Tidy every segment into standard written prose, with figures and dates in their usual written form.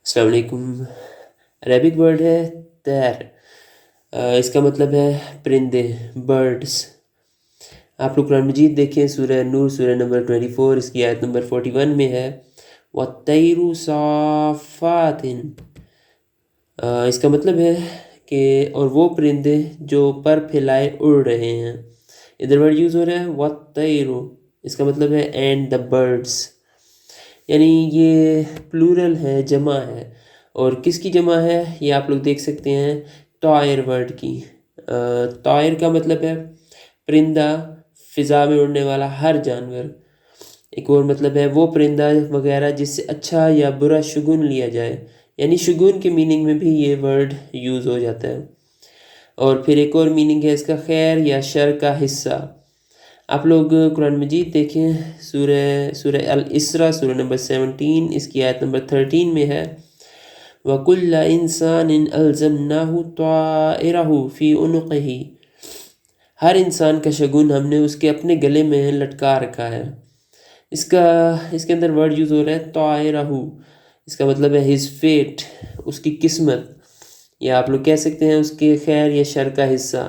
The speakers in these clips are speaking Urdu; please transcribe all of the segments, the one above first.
السلام علیکم۔ عربک ورڈ ہے طیر، اس کا مطلب ہے پرندے، برڈس۔ آپ لوگ قرآن مجید دیکھیں، سورہ نور سورہ نمبر 24، اس کی آیت نمبر 41 میں ہے وَالطَّيْرُ صَافَّاتٍ۔ اس کا مطلب ہے کہ اور وہ پرندے جو پر پھیلائے اڑ رہے ہیں۔ ادھر ورڈ یوز ہو رہا ہے وَالطَّيْرُ، اس کا مطلب ہے اینڈ دا برڈس، یعنی یہ پلورل ہے، جمع ہے۔ اور کس کی جمع ہے یہ آپ لوگ دیکھ سکتے ہیں، طائر ورڈ کی۔ طائر کا مطلب ہے پرندہ، فضا میں اڑنے والا ہر جانور۔ ایک اور مطلب ہے وہ پرندہ وغیرہ جس سے اچھا یا برا شگون لیا جائے، یعنی شگون کے میننگ میں بھی یہ ورڈ یوز ہو جاتا ہے۔ اور پھر ایک اور میننگ ہے اس کا خیر یا شر کا حصہ۔ آپ لوگ قرآن مجید دیکھیں، سورہ الاسراء سورہ نمبر 17، اس کی آیت نمبر 13 میں ہے وَكُلَّ إِنسَانٍ أَلْزَمْنَاهُ طَائِرَهُ فِي عُنُقِهِ، ہر انسان کا شگون ہم نے اس کے اپنے گلے میں لٹکا رکھا ہے۔ اس کے اندر ورڈ یوز ہو رہا ہے طَائِرَهُ، اس کا مطلب ہے his fate، اس کی قسمت، یا آپ لوگ کہہ سکتے ہیں اس کے خیر یا شر کا حصہ۔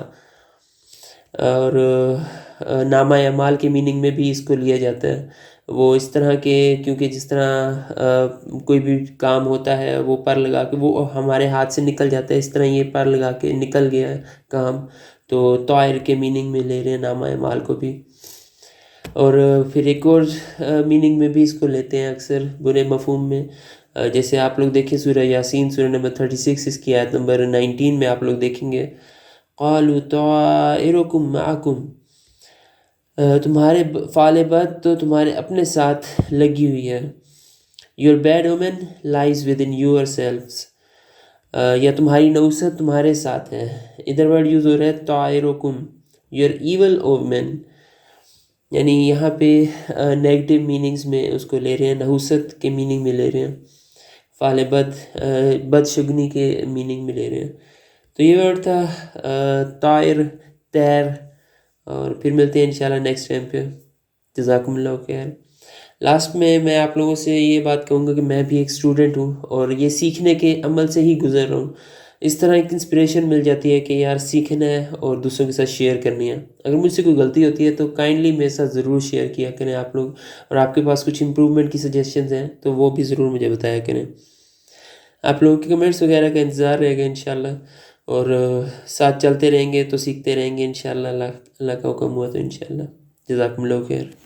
اور نامہ اعمال کے میننگ میں بھی اس کو لیا جاتا ہے۔ وہ اس طرح کے، کیونکہ جس طرح کوئی بھی کام ہوتا ہے وہ پر لگا کے وہ ہمارے ہاتھ سے نکل جاتا ہے، اس طرح یہ پر لگا کے نکل گیا ہے کام، تو طائر کے میننگ میں لے رہے ہیں نامہ اعمال کو بھی۔ اور پھر ایک اور میننگ میں بھی اس کو لیتے ہیں اکثر برے مفہوم میں، جیسے آپ لوگ دیکھیں سورہ یاسین سورہ نمبر 36، اس کی آیت نمبر 19 میں آپ لوگ دیکھیں گے قالوا طائرکم معکم، تمہارے فعل بد تو تمہارے اپنے ساتھ لگی ہوئی ہے۔ Your bad omen lies within yourselves، یا تمہاری نوست تمہارے ساتھ ہے۔ ادھر ورڈ یوز ہو رہا ہے طائرکم، your evil omen، یعنی یہاں پہ نیگیٹو میننگز میں اس کو لے رہے ہیں، نحوست کے میننگ میں لے رہے ہیں، فعل بد شگنی کے میننگ میں لے رہے ہیں۔ تو یہ ورڈ تھا طائر، طیر۔ اور پھر ملتے ہیں انشاءاللہ نیکسٹ ٹائم پہ۔ جزاکم اللہ خیر۔ لاسٹ میں آپ لوگوں سے یہ بات کہوں گا کہ میں بھی ایک اسٹوڈنٹ ہوں اور یہ سیکھنے کے عمل سے ہی گزر رہا ہوں۔ اس طرح ایک انسپریشن مل جاتی ہے کہ یار سیکھنا ہے اور دوسروں کے ساتھ شیئر کرنی ہے۔ اگر مجھ سے کوئی غلطی ہوتی ہے تو کائنڈلی میرے ساتھ ضرور شیئر کیا کریں آپ لوگ، اور آپ کے پاس کچھ امپرومنٹ کی سجیشنز ہیں تو وہ بھی ضرور مجھے بتایا کریں۔ آپ لوگوں کے کمنٹس وغیرہ کا انتظار رہے گا انشاءاللہ، اور ساتھ چلتے رہیں گے تو سیکھتے رہیں گے انشاءاللہ، اللہ کا حکم ہوا تو انشاءاللہ۔ جزاکم اللہ خیر۔